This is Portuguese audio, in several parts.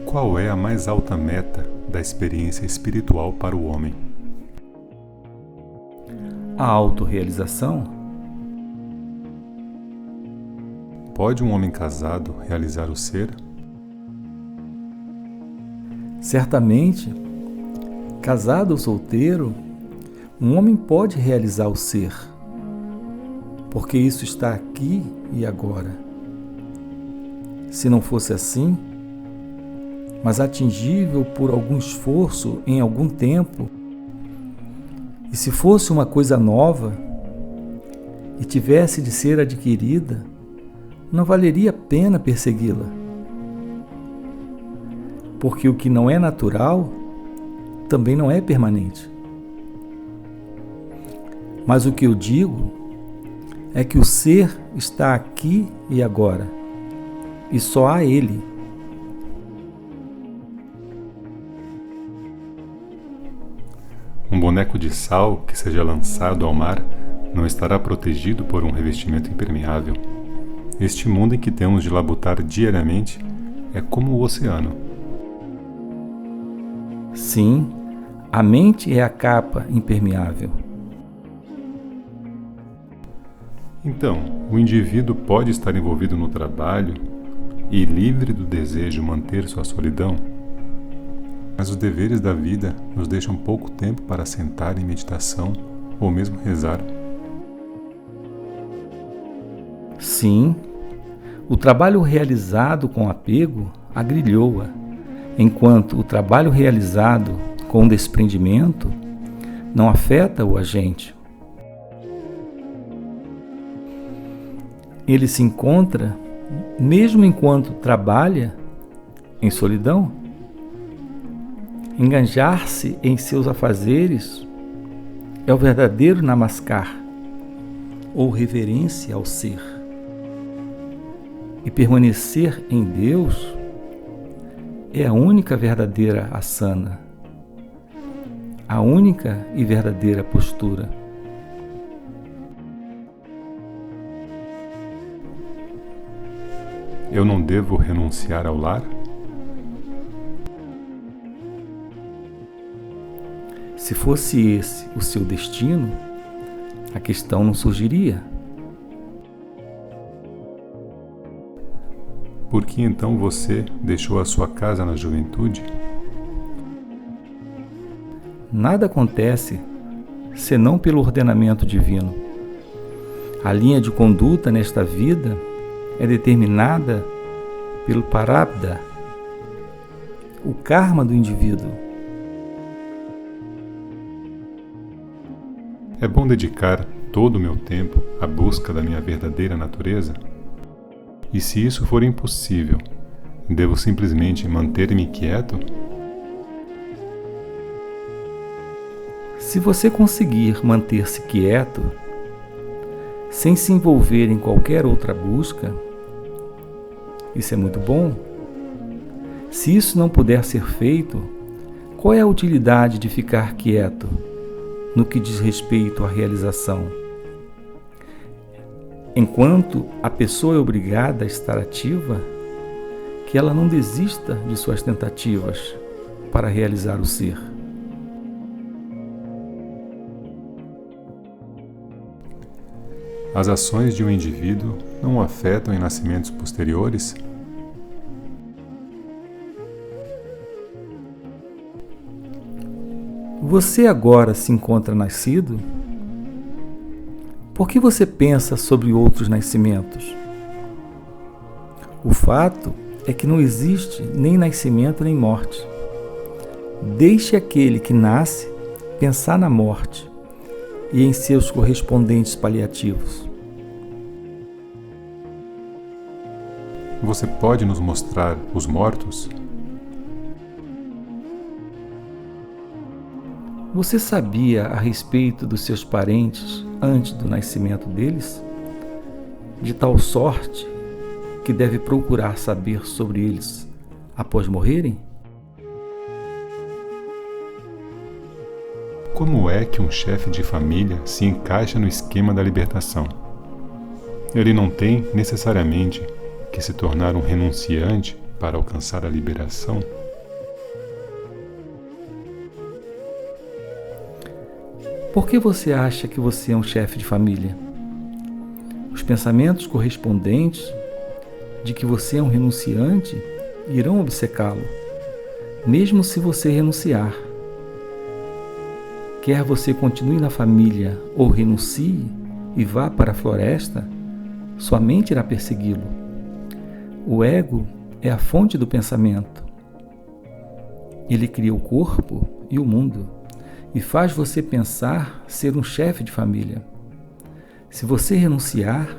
Qual é a mais alta meta da experiência espiritual para o homem? A autorrealização? Pode um homem casado realizar o ser? Certamente, casado ou solteiro, um homem pode realizar o ser, porque isso está aqui e agora. Se não fosse assim, mas atingível por algum esforço em algum tempo, e se fosse uma coisa nova e tivesse de ser adquirida, não valeria a pena persegui-la. Porque o que não é natural também não é permanente. Mas o que eu digo é que o ser está aqui e agora, e só há ele. Um boneco de sal que seja lançado ao mar não estará protegido por um revestimento impermeável. Este mundo em que temos de labutar diariamente é como o oceano. Sim, a mente é a capa impermeável. Então, o indivíduo pode estar envolvido no trabalho e livre do desejo manter sua solidão, mas os deveres da vida nos deixam pouco tempo para sentar em meditação ou mesmo rezar. Sim, o trabalho realizado com apego agrilhoa, enquanto o trabalho realizado com desprendimento não afeta o agente. Ele se encontra, mesmo enquanto trabalha, em solidão. Enganjar-se em seus afazeres é o verdadeiro namaskar, ou reverência ao ser. E permanecer em Deus é a única verdadeira asana, a única e verdadeira postura. Eu não devo renunciar ao lar? Se fosse esse o seu destino, a questão não surgiria. Por que então você deixou a sua casa na juventude? Nada acontece senão pelo ordenamento divino. A linha de conduta nesta vida é determinada pelo Prarabdha, o karma do indivíduo. É bom dedicar todo o meu tempo à busca da minha verdadeira natureza? E se isso for impossível, devo simplesmente manter-me quieto? Se você conseguir manter-se quieto, sem se envolver em qualquer outra busca, isso é muito bom. Se isso não puder ser feito, qual é a utilidade de ficar quieto no que diz respeito à realização? Enquanto a pessoa é obrigada a estar ativa, que ela não desista de suas tentativas para realizar o ser. As ações de um indivíduo não o afetam em nascimentos posteriores? Você agora se encontra nascido? Por que você pensa sobre outros nascimentos? O fato é que não existe nem nascimento nem morte. Deixe aquele que nasce pensar na morte e em seus correspondentes paliativos. Você pode nos mostrar os mortos? Você sabia a respeito dos seus parentes antes do nascimento deles? De tal sorte que deve procurar saber sobre eles após morrerem? Como é que um chefe de família se encaixa no esquema da libertação? Ele não tem, necessariamente, que se tornar um renunciante para alcançar a liberação? Por que você acha que você é um chefe de família? Os pensamentos correspondentes de que você é um renunciante irão obcecá-lo, mesmo se você renunciar. Quer você continue na família ou renuncie e vá para a floresta, sua mente irá persegui-lo. O ego é a fonte do pensamento. Ele cria o corpo e o mundo e faz você pensar ser um chefe de família. Se você renunciar,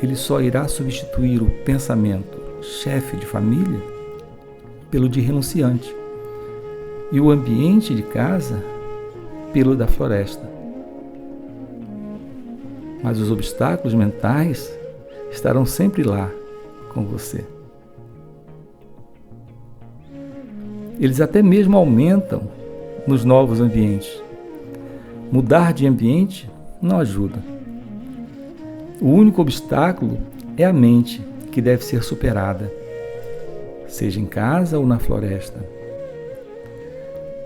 ele só irá substituir o pensamento chefe de família pelo de renunciante e o ambiente de casa pelo da floresta. Mas os obstáculos mentais estarão sempre lá com você. Eles até mesmo aumentam nos novos ambientes. Mudar de ambiente não ajuda. O único obstáculo é a mente, que deve ser superada, seja em casa ou na floresta.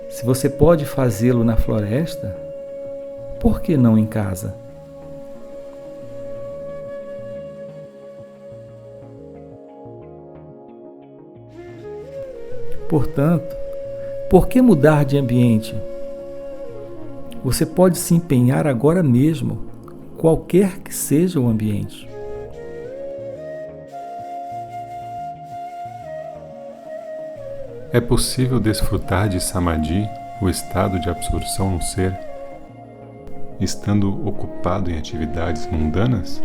Se você pode fazê-lo na floresta, por que não em casa? Portanto, por que mudar de ambiente? Você pode se empenhar agora mesmo, qualquer que seja o ambiente. É possível desfrutar de Samadhi, o estado de absorção no ser, estando ocupado em atividades mundanas?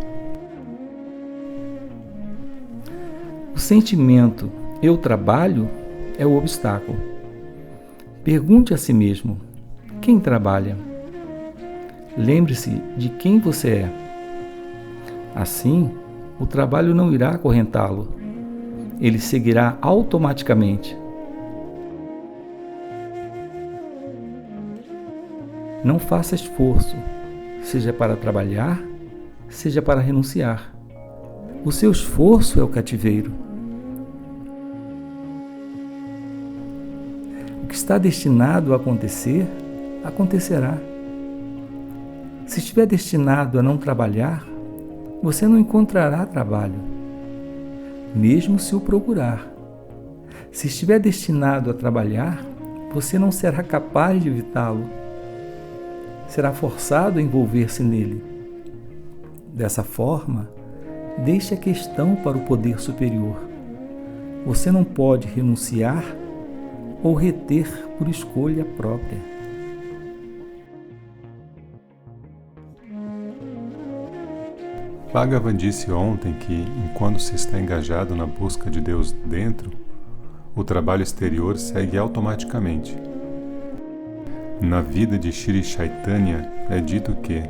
O sentimento "eu trabalho" é o obstáculo. Pergunte a si mesmo: quem trabalha? Lembre-se de quem você é. Assim, o trabalho não irá acorrentá-lo. Ele seguirá automaticamente. Não faça esforço, seja para trabalhar, seja para renunciar. O seu esforço é o cativeiro. O que está destinado a acontecer, acontecerá. Se estiver destinado a não trabalhar, você não encontrará trabalho, mesmo se o procurar. Se estiver destinado a trabalhar, você não será capaz de evitá-lo. Será forçado a envolver-se nele. Dessa forma, deixe a questão para o poder superior. Você não pode renunciar ou reter por escolha própria. Bhagavan disse ontem que, enquanto se está engajado na busca de Deus dentro, o trabalho exterior segue automaticamente. Na vida de Shri Chaitanya é dito que,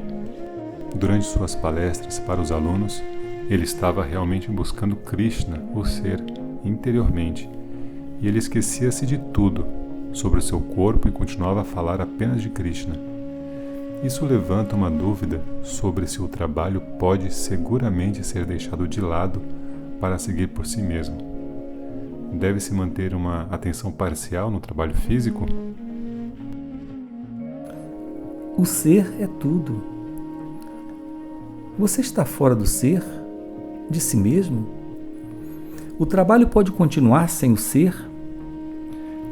durante suas palestras para os alunos, ele estava realmente buscando Krishna, o ser, interiormente, e ele esquecia-se de tudo sobre o seu corpo e continuava a falar apenas de Krishna. Isso levanta uma dúvida sobre se o trabalho pode seguramente ser deixado de lado para seguir por si mesmo. Deve-se manter uma atenção parcial no trabalho físico? O ser é tudo. Você está fora do ser, de si mesmo? O trabalho pode continuar sem o ser?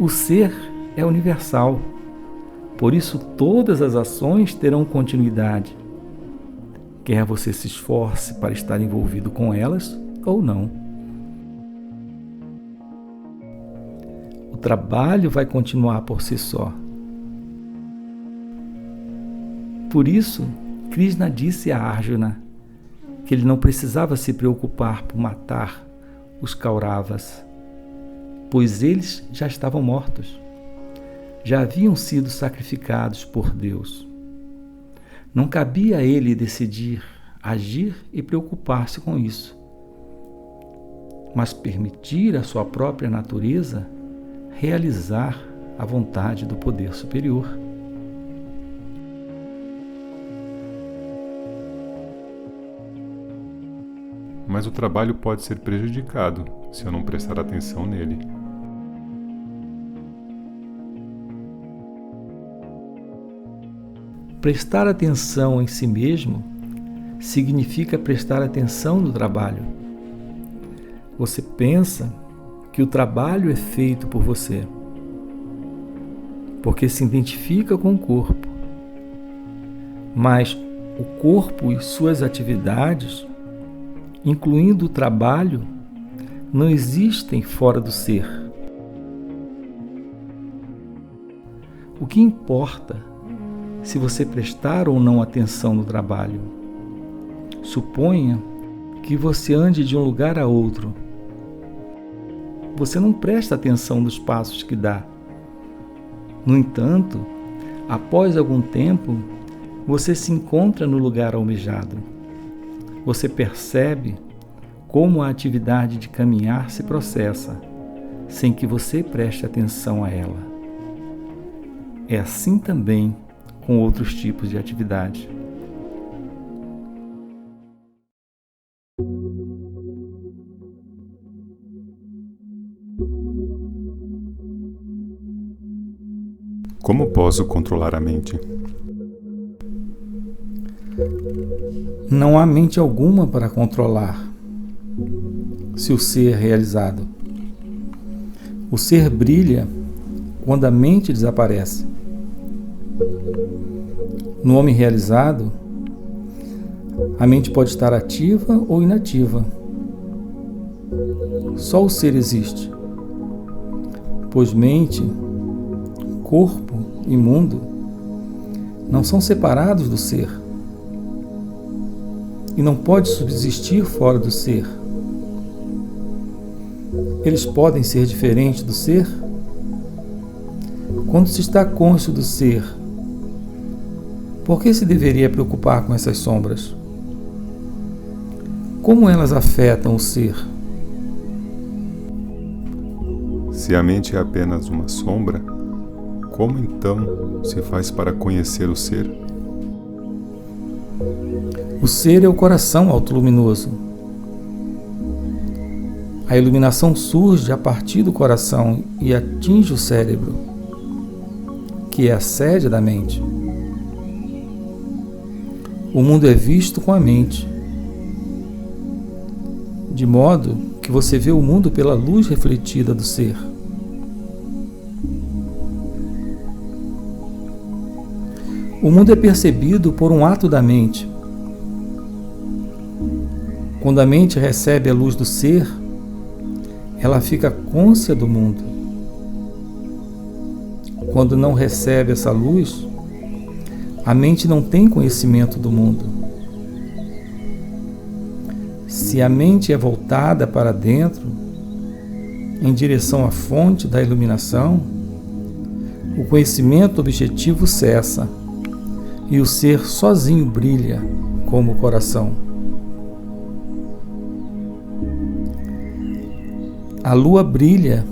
O ser é universal. Por isso, todas as ações terão continuidade, quer você se esforce para estar envolvido com elas ou não. O trabalho vai continuar por si só. Por isso, Krishna disse a Arjuna que ele não precisava se preocupar por matar os Kauravas, pois eles já estavam mortos. Já haviam sido sacrificados por Deus. Não cabia a ele decidir, agir e preocupar-se com isso, mas permitir à sua própria natureza realizar a vontade do poder superior. mas o trabalho pode ser prejudicado se eu não prestar atenção nele. Prestar atenção em si mesmo significa prestar atenção no trabalho. Você pensa que o trabalho é feito por você, porque se identifica com o corpo. Mas o corpo e suas atividades, incluindo o trabalho, não existem fora do ser. O que importa se você prestar ou não atenção no trabalho? Suponha que você ande de um lugar a outro. Você não presta atenção nos passos que dá. No entanto, após algum tempo, você se encontra no lugar almejado. Você percebe como a atividade de caminhar se processa, sem que você preste atenção a ela. É assim também com outros tipos de atividade. Como posso controlar a mente? Não há mente alguma para controlar, se o ser é realizado. O ser brilha quando a mente desaparece. No homem realizado, a mente pode estar ativa ou inativa. Só o ser existe, pois mente, corpo e mundo não são separados do ser e não pode subsistir fora do ser. Eles podem ser diferentes do ser? Quando se está consciente do ser, por que se deveria preocupar com essas sombras? Como elas afetam o ser? Se a mente é apenas uma sombra, como então se faz para conhecer o ser? O ser é o coração autoluminoso. A iluminação surge a partir do coração e atinge o cérebro, que é a sede da mente. O mundo é visto com a mente, de modo que você vê o mundo pela luz refletida do ser. O mundo é percebido por um ato da mente. Quando a mente recebe a luz do ser, ela fica cônscia do mundo. Quando não recebe essa luz, a mente não tem conhecimento do mundo. Se a mente é voltada para dentro, em direção à fonte da iluminação, o conhecimento objetivo cessa e o ser sozinho brilha como o coração. A lua brilha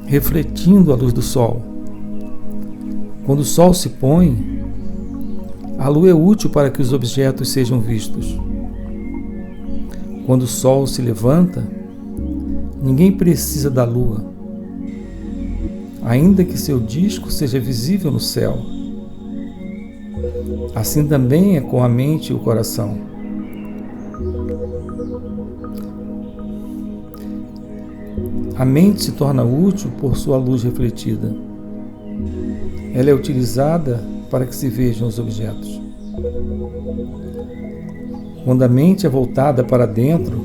refletindo a luz do sol. Quando o sol se põe, a lua é útil para que os objetos sejam vistos. Quando o sol se levanta, ninguém precisa da lua, ainda que seu disco seja visível no céu. Assim também é com a mente e o coração. A mente se torna útil por sua luz refletida. Ela é utilizada para que se vejam os objetos. Quando a mente é voltada para dentro,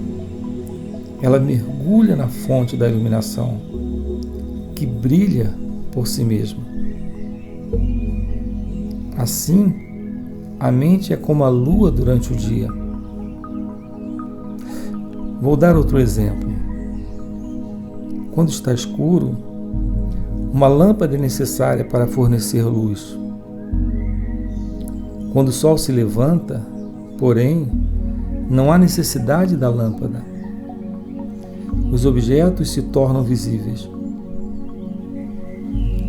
ela mergulha na fonte da iluminação, que brilha por si mesma. Assim, a mente é como a lua durante o dia. Vou dar outro exemplo. Quando está escuro, uma lâmpada é necessária para fornecer luz. Quando o sol se levanta, porém, não há necessidade da lâmpada. Os objetos se tornam visíveis.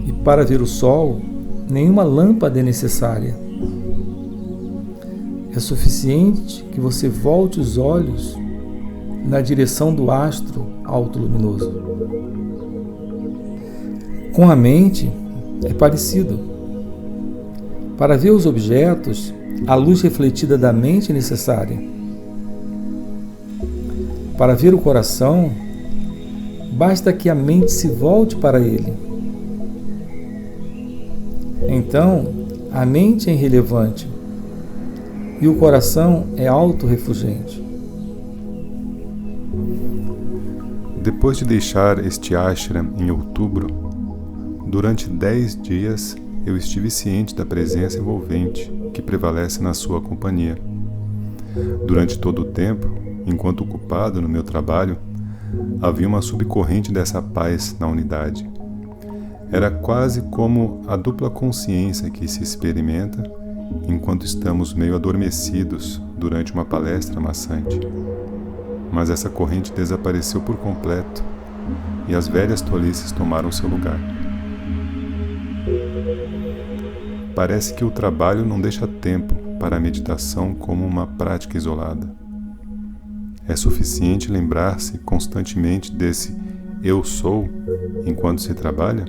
E para ver o sol, nenhuma lâmpada é necessária. É suficiente que você volte os olhos na direção do astro autoluminoso. Com a mente é parecido. Para ver os objetos, a luz refletida da mente é necessária. Para ver o coração, basta que a mente se volte para ele. Então, a mente é irrelevante e o coração é autorrefulgente. Depois de deixar este ashram em outubro, durante 10 dias eu estive ciente da presença envolvente que prevalece na sua companhia. Durante todo o tempo, enquanto ocupado no meu trabalho, havia uma subcorrente dessa paz na unidade. Era quase como a dupla consciência que se experimenta enquanto estamos meio adormecidos durante uma palestra maçante. Mas essa corrente desapareceu por completo e as velhas tolices tomaram seu lugar. Parece que o trabalho não deixa tempo para a meditação como uma prática isolada. É suficiente lembrar-se constantemente desse eu sou enquanto se trabalha?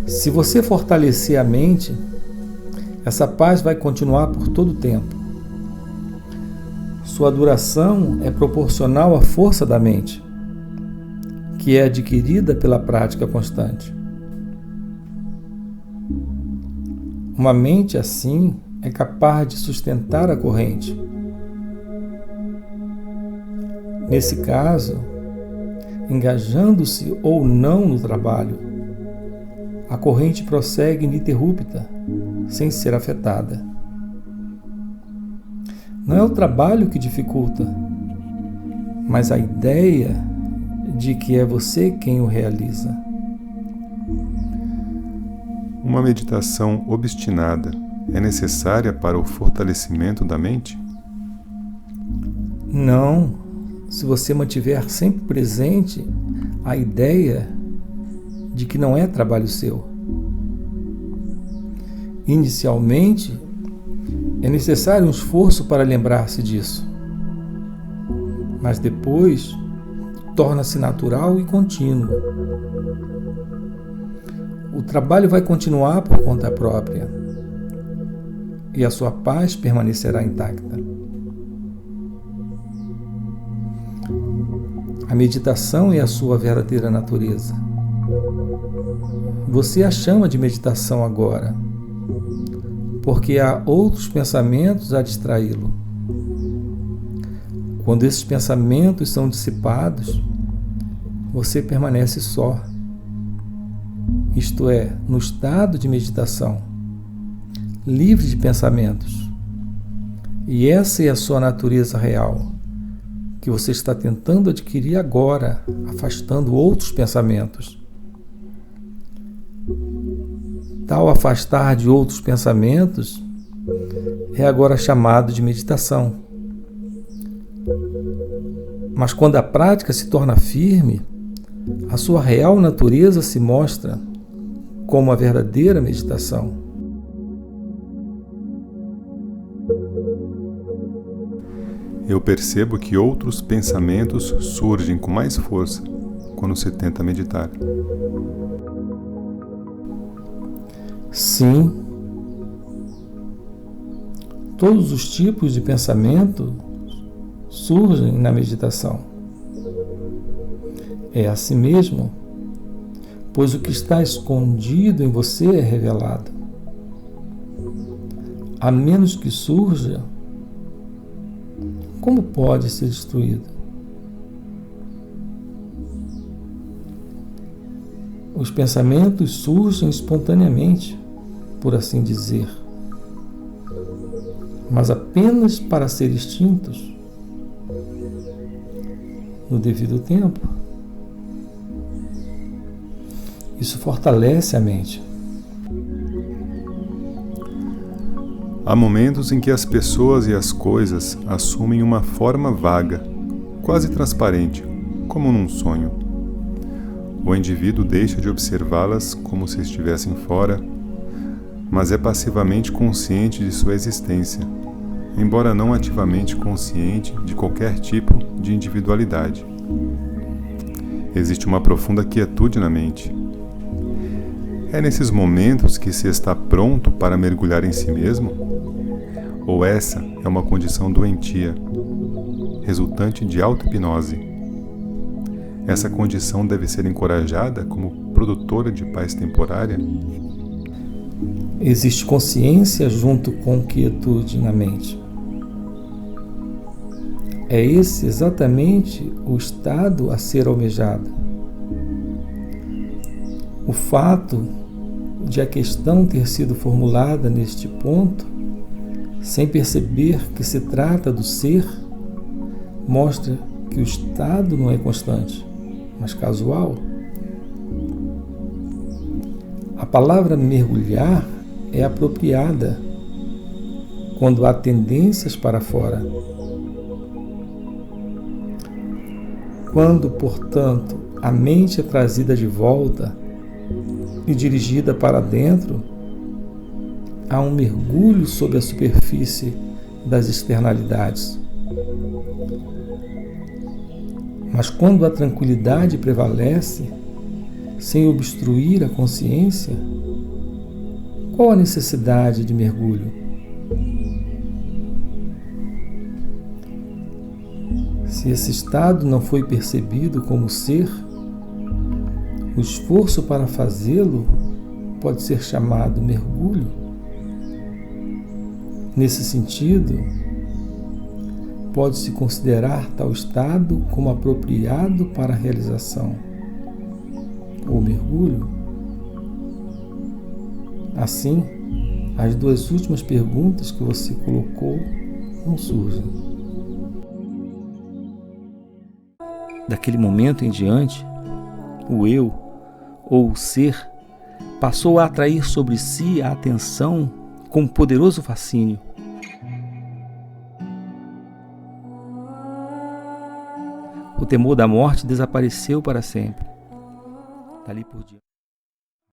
Se você fortalecer a mente, essa paz vai continuar por todo o tempo. Sua duração é proporcional à força da mente, que é adquirida pela prática constante. Uma mente assim é capaz de sustentar a corrente. Nesse caso, engajando-se ou não no trabalho, a corrente prossegue ininterrupta, sem ser afetada. Não é o trabalho que dificulta, mas a ideia de que é você quem o realiza. Uma meditação obstinada é necessária para o fortalecimento da mente? Não, se você mantiver sempre presente a ideia de que não é trabalho seu. Inicialmente, é necessário um esforço para lembrar-se disso, mas depois torna-se natural e contínuo. O trabalho vai continuar por conta própria e a sua paz permanecerá intacta. A meditação é a sua verdadeira natureza. Você a chama de meditação agora, porque há outros pensamentos a distraí-lo. Quando esses pensamentos são dissipados, você permanece só, isto é, no estado de meditação, livre de pensamentos. E essa é a sua natureza real, que você está tentando adquirir agora, afastando outros pensamentos. Tal afastar de outros pensamentos é agora chamado de meditação. Mas quando a prática se torna firme, a sua real natureza se mostra como a verdadeira meditação. Eu percebo que outros pensamentos surgem com mais força quando se tenta meditar. Sim, todos os tipos de pensamento surgem na meditação. É assim mesmo, pois o que está escondido em você é revelado. A menos que surja, como pode ser destruído? Os pensamentos surgem espontaneamente, por assim dizer, mas apenas para ser extintos no devido tempo. Isso fortalece a mente. Há momentos em que as pessoas e as coisas assumem uma forma vaga, quase transparente, como num sonho. O indivíduo deixa de observá-las como se estivessem fora, mas é passivamente consciente de sua existência, embora não ativamente consciente de qualquer tipo de individualidade. Existe uma profunda quietude na mente. É nesses momentos que se está pronto para mergulhar em si mesmo? Ou essa é uma condição doentia, resultante de auto-hipnose? Essa condição deve ser encorajada como produtora de paz temporária? Existe consciência junto com quietude na mente. É esse exatamente o estado a ser almejado. O fato de a questão ter sido formulada neste ponto, sem perceber que se trata do ser, mostra que o estado não é constante, mas casual. A palavra mergulhar é apropriada quando há tendências para fora. Quando, portanto, a mente é trazida de volta e dirigida para dentro, há um mergulho sob a superfície das externalidades. Mas quando a tranquilidade prevalece, sem obstruir a consciência, qual a necessidade de mergulho? Se esse estado não foi percebido como ser, o esforço para fazê-lo pode ser chamado mergulho. Nesse sentido, pode-se considerar tal estado como apropriado para a realização, ou mergulho. Assim, as duas últimas perguntas que você colocou não surgem. Daquele momento em diante, o eu, ou o ser, passou a atrair sobre si a atenção com um poderoso fascínio. O temor da morte desapareceu para sempre. Dali por diante.